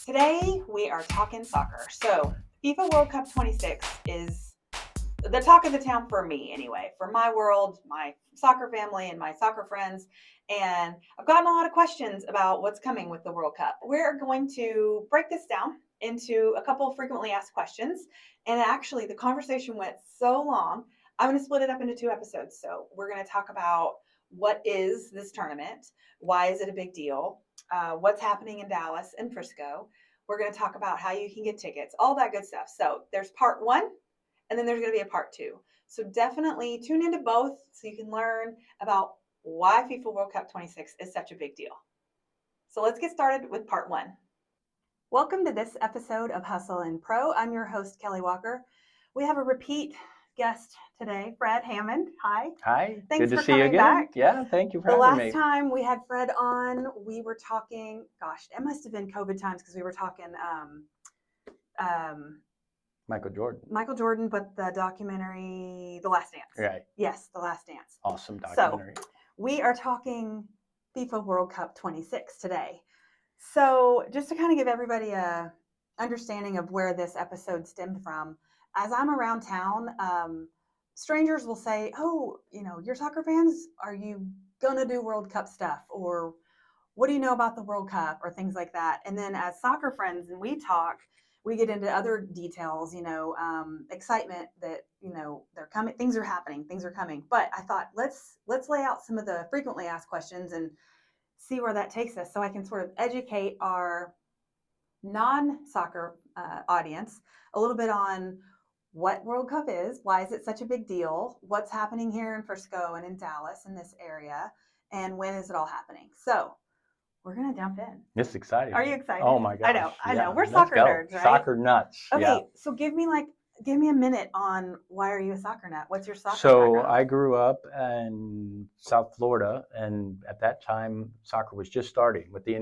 Today we are talking soccer. So FIFA World Cup 26 is the talk of the town for me anyway, for my world, my soccer family and my soccer friends. And I've gotten a lot of questions about what's coming with the World Cup. We're going to break this down into a couple of frequently asked questions. And actually the conversation went so long, I'm going to split it up into 2 episodes. So we're going to talk about what is this tournament? Why is it a big deal? What's happening in Dallas and Frisco? We're going to talk about how you can get tickets, all that good stuff. So there's part one, and then there's going to be a part two. So definitely tune into both so you can learn about why FIFA World Cup 26 is such a big deal. So let's get started with part one. Welcome to this episode of Hustle and Pro. I'm your host, Kelly Walker. We have a repeat guest today, Fred Hammond. Hi. Hi. Thanks Good to for see you coming again. back. Yeah, thank you for The having last me. time we had Fred on, we were talking, it must have been COVID times because we were talking Michael Jordan, but the documentary, The Last Dance. Right. Yes, The Last Dance. Awesome documentary. So we are talking FIFA World Cup 26 today. So just to kind of give everybody a understanding of where this episode stemmed from, as I'm around town, strangers will say, oh, you're soccer fans? Are you going to do World Cup stuff? Or what do you know about the World Cup? Or things like that. And then as soccer friends and we talk, we get into other details, excitement that, they're coming, things are happening, things are coming. But I thought, let's lay out some of the frequently asked questions and see where that takes us so I can sort of educate our non-soccer audience a little bit on what World Cup is, why is it such a big deal, what's happening here in Frisco and in Dallas in this area, and when is it all happening. So we're going to jump in. It's exciting. Are you excited? Oh my gosh. I know. We're Let's soccer go. nerds, right? Soccer nuts. Okay, yeah. So give me a minute on why are you a soccer nut? What's your soccer So background? I grew up in South Florida, and at that time, soccer was just starting with the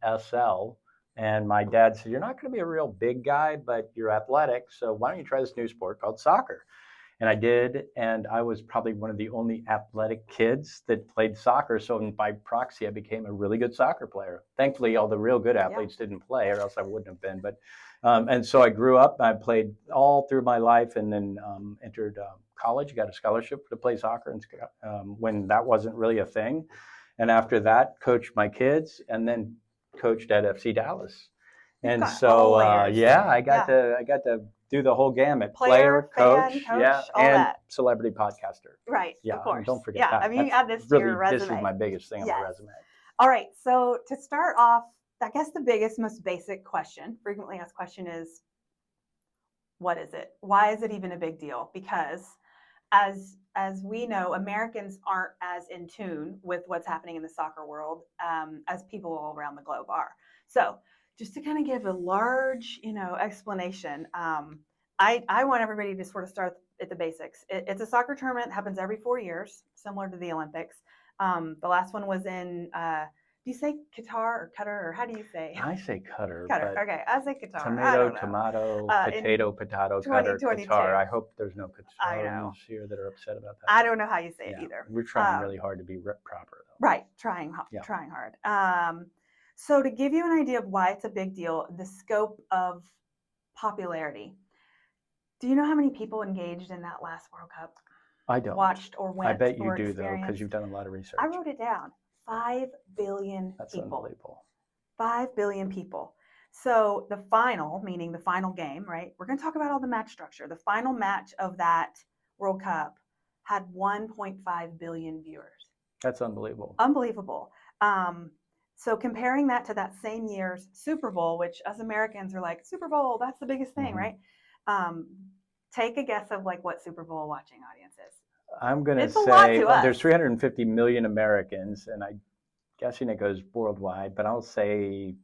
NASL. And my dad said, you're not going to be a real big guy, but you're athletic. So why don't you try this new sport called soccer? And I did, and I was probably one of the only athletic kids that played soccer. So by proxy, I became a really good soccer player. Thankfully, all the real good athletes didn't play, or else I wouldn't have been. But and so I grew up. I played all through my life, and then entered college. Got a scholarship to play soccer, and when that wasn't really a thing. And after that, coached my kids, and then coached at FC Dallas. And so I got to do the whole gamut: player, coach, and that. Celebrity podcaster. Right, Yeah, of course. don't forget that. that. I mean, you add this to your resume. This is my biggest thing on my resume. All right, so to start off, I guess the biggest, most basic question, frequently asked question is, what is it? Why is it even a big deal? Because as we know, Americans aren't as in tune with what's happening in the soccer world as people all around the globe are. So just to kind of give a large, explanation, I want everybody to sort of start at the basics. It's a soccer tournament that happens every 4 years, similar to the Olympics. The last one was in, do you say Qatar or Qatar, or how do you say? I say Qatar. Qatar, okay, I say Qatar. Tomato, potato, Qatar, Qatar. I hope there's no Qatarians here that are upset about that. I don't know how you say it either. We're trying really hard to be proper, though. Right, trying hard. So to give you an idea of why it's a big deal, the scope of popularity. Do you know how many people engaged in that last World Cup? I don't. Watched or went. I bet you or do, though, because you've done a lot of research. I wrote it down. 5 billion That's people. Unbelievable. 5 billion people. So the final, meaning the final game, right? We're going to talk about all the match structure. The final match of that World Cup had 1.5 billion viewers. That's unbelievable. Unbelievable. So comparing that to that same year's Super Bowl, which us Americans are like, Super Bowl, that's the biggest thing, right? Take a guess of what Super Bowl watching audience is. I'm going to say there's 350 million Americans, and I'm guessing it goes worldwide, but I'll say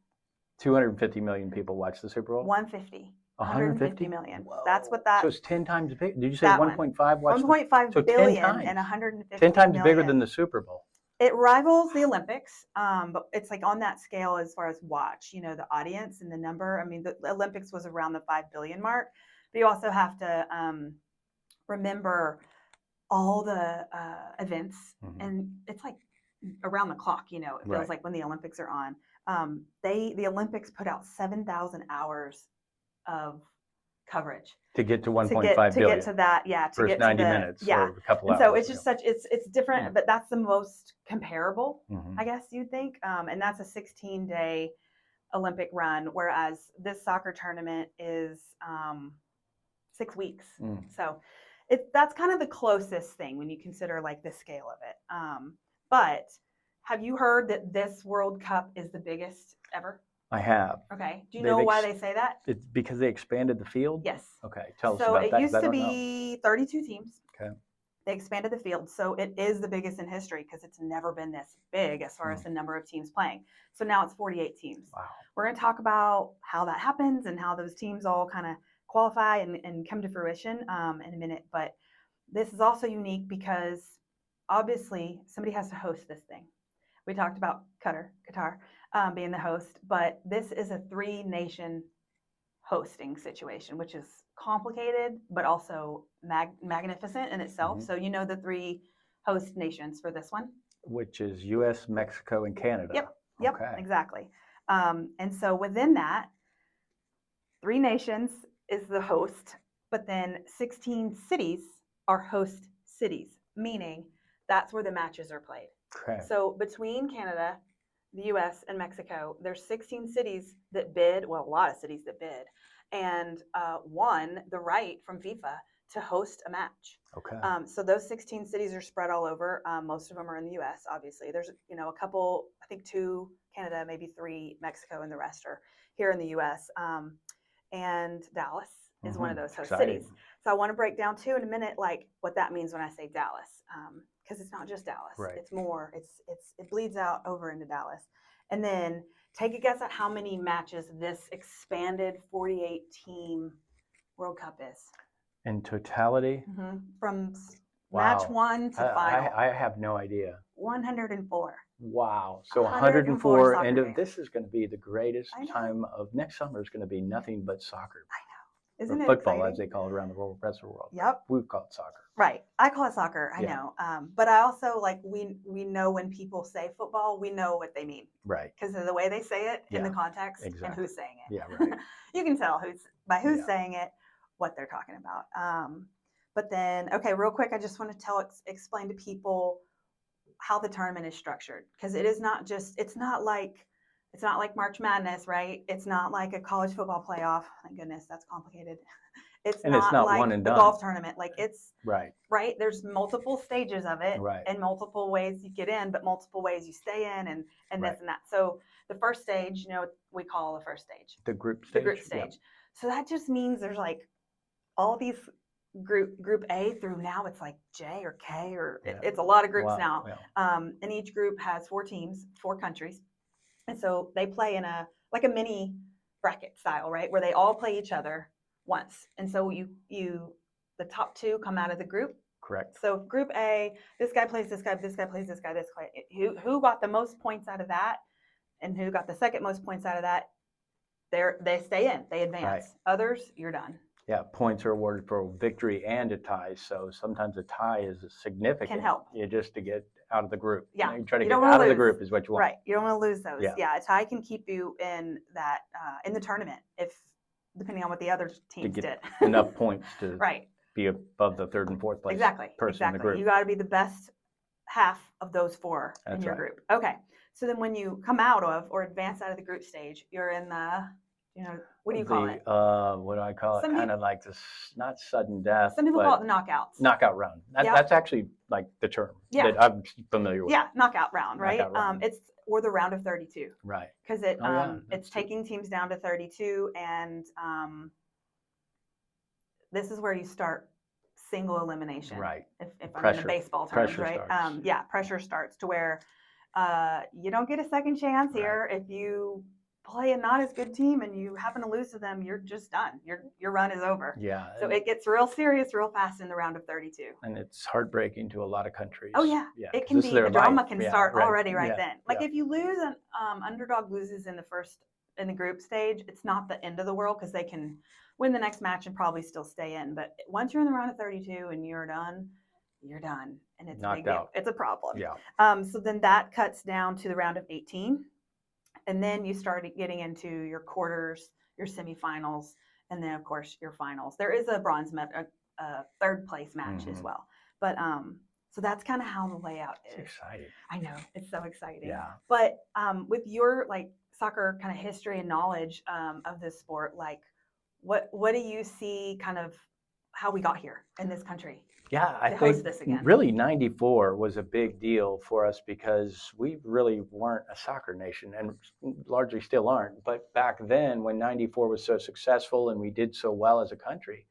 250 million people watch the Super Bowl. 150 million. Whoa. That's what that. So it's 10 times big. Did you say 1.5? 1.5 billion and 150 10 times million. bigger than the Super Bowl. It rivals the Olympics, but it's on that scale as far as watch, the audience and the number. I mean, the Olympics was around the 5 billion mark, but you also have to remember all the events, and it's around the clock. It feels Right. like when the Olympics are on. The Olympics put out 7,000 hours of coverage To get to to 1.5 get billion. to that, yeah, to First get to 90 the minutes yeah. or a couple And so hours. it's just it's different, Yeah. but that's the most comparable, Mhm. I guess you'd think. And that's a 16-day Olympic run, whereas this soccer tournament is 6 weeks. Mm. So that's kind of the closest thing when you consider like the scale of it. But have you heard that this World Cup is the biggest ever? I have. Okay. Do you They've know why they say that? It's because they expanded the field? Yes. Okay, tell us So about it that, 'cause used I to don't know. be 32 teams. Okay. They expanded the field, so it is the biggest in history because it's never been this big as far as the number of teams playing. So now it's 48 teams. Wow. We're going to talk about how that happens and how those teams all kind of qualify and come to fruition in a minute. But this is also unique because obviously somebody has to host this thing. We talked about Qatar being the host, but this is a 3-nation hosting situation, which is complicated, but also magnificent in itself. Mhm. So the 3 host nations for this one. Which is U.S., Mexico, and Canada. Yep, Okay. exactly. And so within that, 3 nations is the host, but then 16 cities are host cities, meaning that's where the matches are played. Okay. So between Canada, the US, and Mexico, there's 16 cities that bid, well, a lot of cities that bid, and won the right from FIFA to host a match. Okay. So those 16 cities are spread all over. Most of them are in the US, obviously. There's, a couple, I think 2 Canada, maybe 3 Mexico, and the rest are here in the US. And Dallas is one of those host cities. So I want to break down too in a minute, like what that means when I say Dallas, because it's not just Dallas. Right. It's more. It bleeds out over into Dallas, and then take a guess at how many matches this expanded 48-team World Cup is. In totality? Mm-hmm. From Wow. match 1 to final. I have no idea. 104. Wow. So 104 104, soccer and games. this is going to be the greatest I know. time of next summer is going to be nothing but soccer. I know. Isn't or it football, exciting? as they call it around the rest of the world. Yep. We've called it soccer. Right. I call it soccer. I Yeah. know. But I also we know when people say football, we know what they mean. Right. Because of the way they say it in Yeah, the context and exactly. who's saying it. Yeah, right. You can tell by who's Yeah. saying it, what they're talking about. But then, okay, real quick, I just want to explain to people how the tournament is structured, because it is not just, it's not like March Madness, right? It's not like a college football playoff. Thank goodness, that's complicated. It's not like one and the done. golf tournament. Like it's Right. right. There's multiple stages of it, Right. and multiple ways you get in, but multiple ways you stay in, and Right. this and that. So the first stage, we call the first stage The group stage. the group stage. Yep. So that just means there's like all these group A through now it's like J or K or Yeah. it's a lot of groups Wow. now. Yeah. And each group has 4 teams, 4 countries, and so they play in a mini bracket style, right, where they all play each other once. And so the top 2 come out of the group. Correct. So group A, this guy plays this guy, this guy plays this guy, this guy. Who got the most points out of that, and who got the second most points out of that, they stay in, they advance. Right. Others, you're done. Yeah, points are awarded for victory and a tie. So sometimes a tie is significant. Can help. Just to get out of the group. Yeah. You try to You get don't out wanna of the lose. group is what you want. Right. You don't want to lose those. Yeah. Yeah. A tie can keep you in that in the tournament depending on what the other teams did. Enough points to Right. be above the 3rd and 4th place person in the group. You got to be the best half of those 4 in That's your right. group. Okay. So then when you come out of or advance out of the group stage, you're in the, what do you call it? What do I call it? Kind of like this, not sudden death. Some people but call it the knockouts. Knockout round. Yep. That's actually like the term Yeah. that I'm familiar with. Yeah, knockout round, right? Knockout round. Or the round of 32. Right. Because it's taking teams down to 32, and this is where you start single elimination. Right. If I'm in the baseball terms, pressure right? starts. Pressure starts to where you don't get a second chance here. If you play a not as good team and you happen to lose to them, you're just done. Your run is over. Yeah. So it gets real serious real fast in the round of 32. And it's heartbreaking to a lot of countries. Oh yeah. It can be, the drama can start already then. Like if you lose, an underdog loses in the group stage, it's not the end of the world because they can win the next match and probably still stay in. But once you're in the round of 32 and you're done, you're done, and it's a Knocked big deal. out. It's a problem. Yeah. So then that cuts down to the round of 18, and then you start getting into your quarters, your semifinals, and then of course your finals. There is a third place match as well, but so that's kind of how the layout is. It's exciting. I know, it's so exciting. Yeah. But with your like soccer kind of history and knowledge of this sport, like what do you see kind of how we got here in this country? Yeah, I to think host this again? really 94 was a big deal for us because we really weren't a soccer nation and largely still aren't. But back then, when 94 was so successful and we did so well as a country,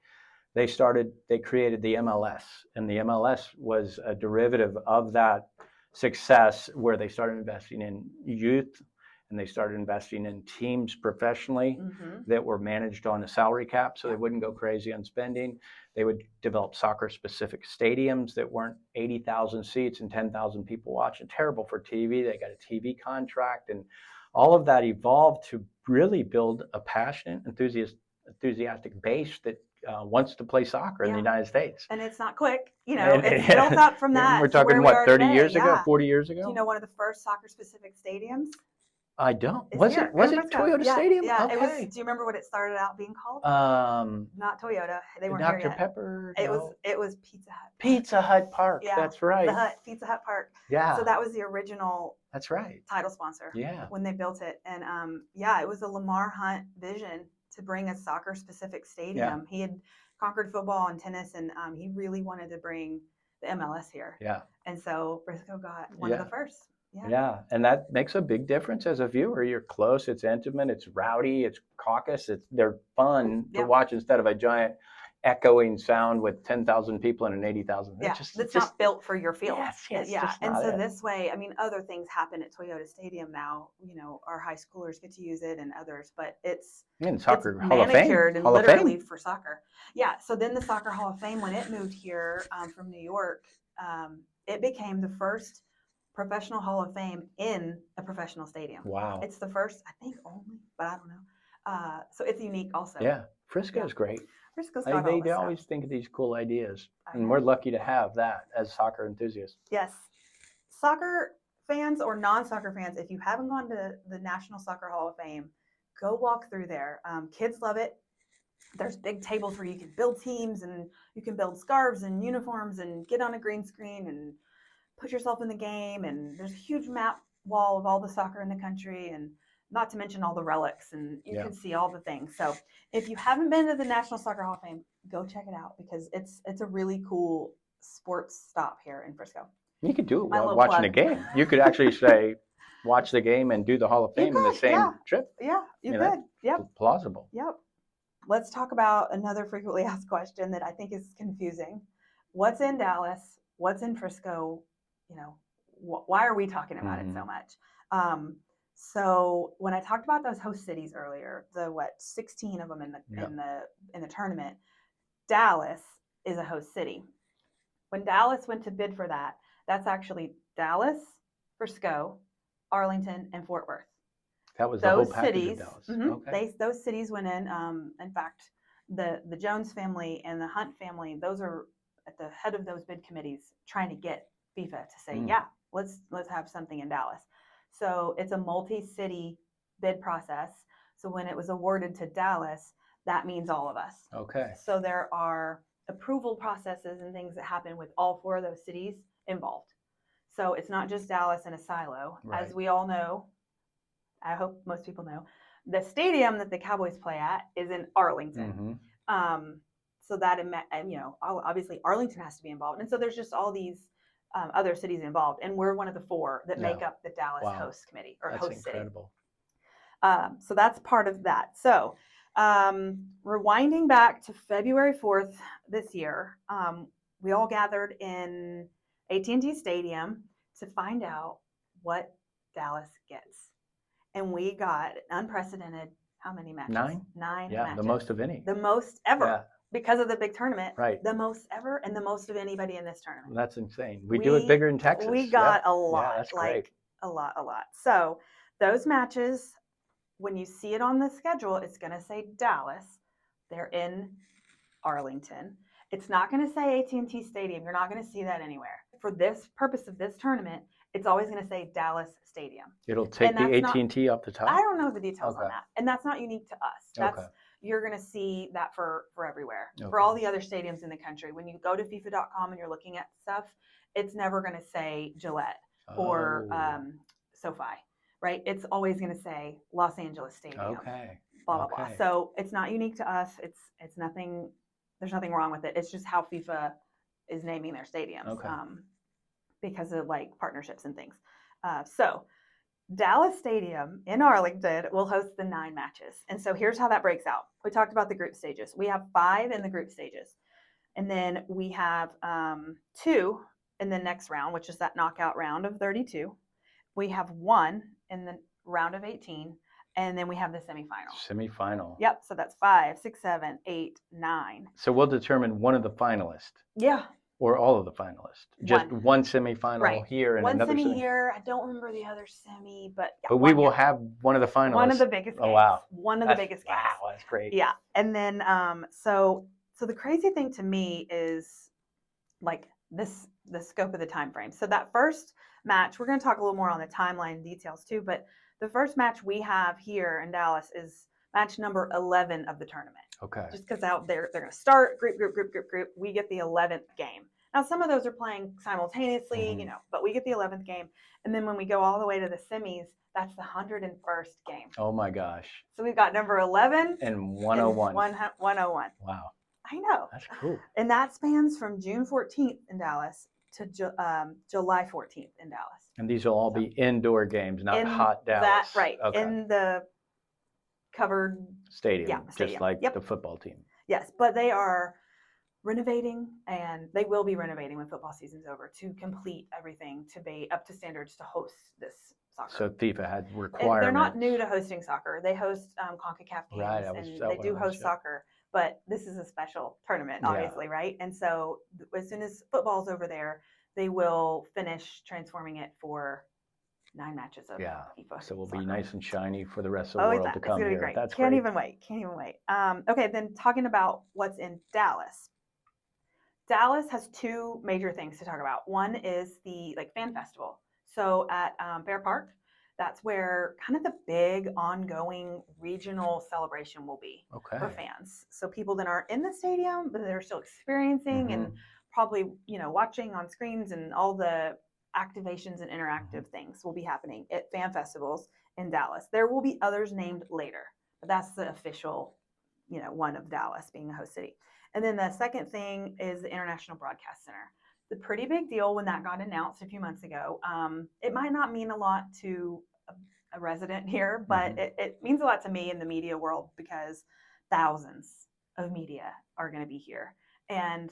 they created the MLS, and the MLS was a derivative of that success where they started investing in youth and they started investing in teams professionally that were managed on a salary cap so they wouldn't go crazy on spending. They would develop soccer specific stadiums that weren't 80,000 seats and 10,000 people watching. Terrible for TV. They got a TV contract, and all of that evolved to really build a passionate, enthusiastic base that wants to play soccer in the United States. And it's not quick, it's built up from that. We're talking, what, 30 years ago, 40 years ago? Do you know one of the first soccer specific stadiums? I don't. Was it Toyota Stadium? Yeah, okay. It was. Do you remember what it started out being called? Not Toyota. They weren't Dr. here yet. Pepper. No. It was Pizza Hut. Pizza Hut Park. Yeah, that's right. Pizza Hut Park. Yeah. So that was the original. That's right. Title sponsor. Yeah. When they built it, and it was a Lamar Hunt vision to bring a soccer specific stadium. Yeah. He had conquered football and tennis, and he really wanted to bring the MLS here. Yeah. And so Frisco got one of the first. Yeah, and that makes a big difference as a viewer. You're close, it's intimate, it's rowdy, it's caucus, they're fun to watch instead of a giant echoing sound with 10,000 people and an 80,000. Yeah, it's not built for your field. Yes, and so this way, I mean, other things happen at Toyota Stadium now. Our high schoolers get to use it and others, but it's soccer it's Hall of Fame. Manicured and literally for soccer. Yeah, so then the Soccer Hall of Fame, when it moved here from New York, it became the first professional Hall of Fame in a professional stadium. Wow. It's the first, I think only, but I don't know. So it's unique also. Yeah. Frisco's great. Frisco's got they always think of these cool ideas. And we're lucky to have that as soccer enthusiasts. Yes. Soccer fans or non-soccer fans, if you haven't gone to the National Soccer Hall of Fame, go walk through there. Kids love it. There's big tables where you can build teams and you can build scarves and uniforms and get on a green screen and put yourself in the game, and there's a huge map wall of all the soccer in the country, and not to mention all the relics, and you can see all the things. So if you haven't been to the National Soccer Hall of Fame, go check it out because it's a really cool sports stop here in Frisco. You could do it while watching a game. You could actually say, watch the game and do the Hall of Fame in the same trip. Yeah, you could. Yep. Plausible. Yep. Let's talk about another frequently asked question that I think is confusing. What's in Dallas? What's in Frisco? Why are we talking about it so much? So when I talked about those host cities earlier, the 16 of them in the tournament, Dallas is a host city. When Dallas went to bid for that, that's actually Dallas, Frisco, Arlington, and Fort Worth. That was the whole package of Dallas. Okay. Those cities went in. In fact, the Jones family and the Hunt family, those are at the head of those bid committees trying to get FIFA to say, let's have something in Dallas. So it's a multi-city bid process. So when it was awarded to Dallas, that means all of us. Okay. So there are approval processes and things that happen with all four of those cities involved. So it's not just Dallas in a silo. Right. As we all know, I hope most people know, the stadium that the Cowboys play at is in Arlington. So that, obviously Arlington has to be involved. And so there's just all these other cities involved. And we're one of the four that make up the Dallas host committee or that's host incredible. City. So that's part of that. So rewinding back to February 4th this year, we all gathered in AT&T Stadium to find out what Dallas gets. And we got unprecedented, how many matches? 9 matches. Yeah, the most of any. The most ever. Yeah. Because of the big tournament. Right. The most ever and the most of anybody in this tournament. That's insane. We do it bigger in Texas. We got a lot. Yeah, that's great. A lot. So those matches, when you see it on the schedule, it's going to say Dallas. They're in Arlington. It's not going to say AT&T Stadium. You're not going to see that anywhere. For this purpose of this tournament, it's always going to say Dallas Stadium. It'll take the AT&T off the top? I don't know the details Okay. on that. And that's not unique to us. Okay. You're going to see that for everywhere. Okay. For all the other stadiums in the country. When you go to FIFA.com and you're looking at stuff, it's never going to say Gillette or SoFi, right? It's always going to say Los Angeles Stadium. Okay. Blah, blah, blah. So it's not unique to us. It's nothing, there's nothing wrong with it. It's just how FIFA is naming their stadiums because of like partnerships and things. So Dallas Stadium in Arlington will host the 9 matches. And so here's how that breaks out. We talked about the group stages. We have 5 in the group stages. And then we have 2 in the next round, which is that knockout round of 32. We have 1 in the round of 18. And then we have the semifinal. Semifinal. Yep. So that's 5, 6, 7, 8, 9. So we'll determine one of the finalists. Yeah. Or all of the finalists. Just one semifinal here and another semi here. I don't remember the other semi, but but we will have one of the finalists. One of the biggest games. Oh wow. One of the biggest games. Wow, that's great. Yeah. And then so the crazy thing to me is like the scope of the time frame. So that first match, we're going to talk a little more on the timeline details too, but the first match we have here in Dallas is match number 11 of the tournament. Okay. Just because out there, they're going to start group. We get the 11th game. Now, some of those are playing simultaneously, but we get the 11th game. And then when we go all the way to the semis, that's the 101st game. Oh, my gosh. So we've got number 11 and 101. 101. Wow. I know. That's cool. And that spans from June 14th in Dallas to July 14th in Dallas. And these will all be indoor games, not hot Dallas. Right. Okay. In the covered stadium, stadium. Just like the football team. Yes, but they are renovating, and they will be renovating when football season's over to complete everything to be up to standards to host this soccer. So FIFA had requirements. They're not new to hosting soccer. They host CONCACAF games, right, and they do host soccer. But this is a special tournament, obviously, right? And so as soon as football's over there, they will finish transforming it for 9 matches of FIFA. So we'll soccer. be nice and shiny for the rest of the world to come here. Great. That's Can't great. even wait. Okay, then talking about what's in Dallas. Dallas has 2 major things to talk about. One is the fan festival. So at Fair Park, that's where kind of the big ongoing regional celebration will be for fans. So people that aren't in the stadium, but they're still experiencing and probably, watching on screens, and all the activations and interactive things will be happening at fan festivals in Dallas. There will be others named later, but that's the official, one of Dallas being a host city. And then the second thing is the International Broadcast Center. It's a pretty big deal when that got announced a few months ago. It might not mean a lot to a resident here, but it means a lot to me in the media world, because thousands of media are going to be here. And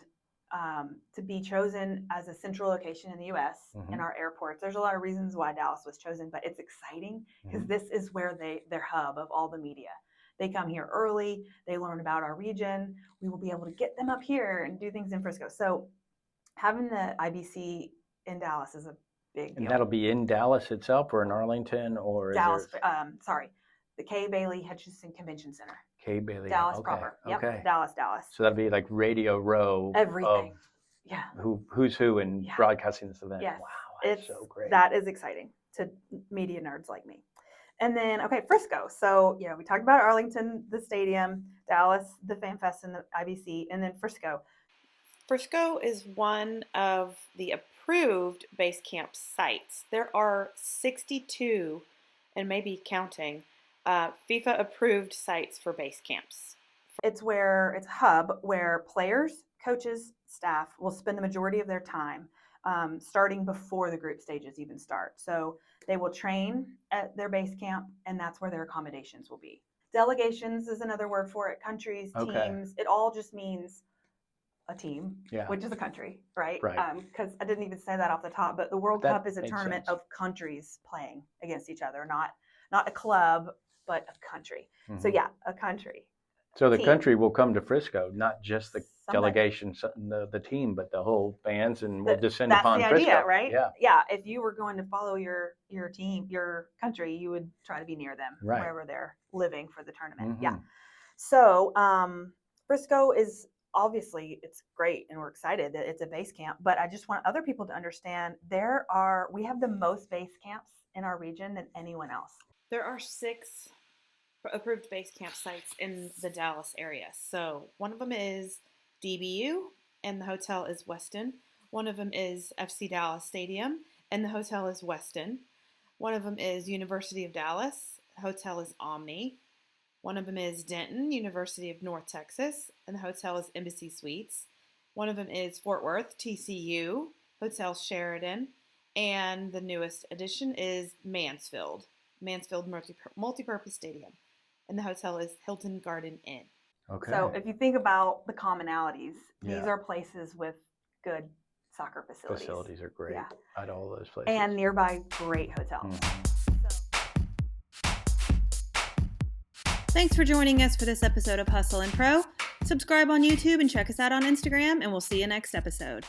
to be chosen as a central location in the U.S. in our airports, there's a lot of reasons why Dallas was chosen, but it's exciting because this is where their hub of all the media. They come here early. They learn about our region. We will be able to get them up here and do things in Frisco. So having the IBC in Dallas is a big deal. And that'll be in Dallas itself, or in Arlington, or Dallas? The Kay Bailey Hutchinson Convention Center. Kay Bailey. Dallas proper. Yep. Dallas. So that'll be like Radio Row. Everything. Who's who in broadcasting this event. Yes. Wow, that's so great. That is exciting to media nerds like me. And then, Frisco. So, we talked about Arlington, the stadium, Dallas, the Fan Fest and the IBC, and then Frisco. Frisco is one of the approved base camp sites. There are 62, and maybe counting, FIFA approved sites for base camps. It's a hub where players, coaches, staff will spend the majority of their time starting before the group stages even start. So they will train at their base camp, and that's where their accommodations will be. Delegations is another word for it. Countries, teams. It all just means a team, which is a country, right? Because I didn't even say that off the top, but the World Cup is a tournament of countries playing against each other, not a club, but a country. So a country. So the country will come to Frisco, not just the delegation, the team, but the whole fans, and we'll descend upon Frisco. That's the idea, right? Yeah. If you were going to follow your team, your country, you would try to be near them wherever they're living for the tournament. So Frisco is obviously it's great and we're excited that it's a base camp, but I just want other people to understand we have the most base camps in our region than anyone else. There are 6 approved base camp sites in the Dallas area. So one of them is DBU, and the hotel is Westin. One of them is FC Dallas Stadium, and the hotel is Westin. One of them is University of Dallas. The hotel is Omni. One of them is Denton, University of North Texas, and the hotel is Embassy Suites. One of them is Fort Worth, TCU, Hotel Sheridan, and the newest addition is Mansfield Multipurpose Stadium, and the hotel is Hilton Garden Inn. Okay. So if you think about the commonalities, Yeah. these are places with good soccer facilities. Facilities are great Yeah. at all those places. And nearby great hotels. Thanks for joining us for this episode of Hustle and Pro. Subscribe on YouTube and check us out on Instagram, and we'll see you next episode.